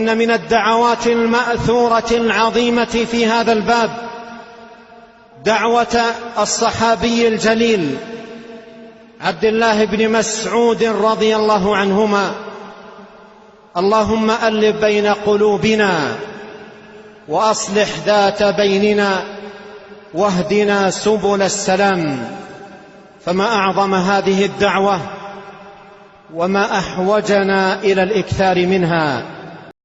إن من الدعوات المأثورة العظيمة في هذا الباب دعوة الصحابي الجليل عبد الله بن مسعود رضي الله عنهما: اللهم ألف بين قلوبنا وأصلح ذات بيننا واهدنا سبل السلام. فما أعظم هذه الدعوة وما أحوجنا إلى الإكثار منها.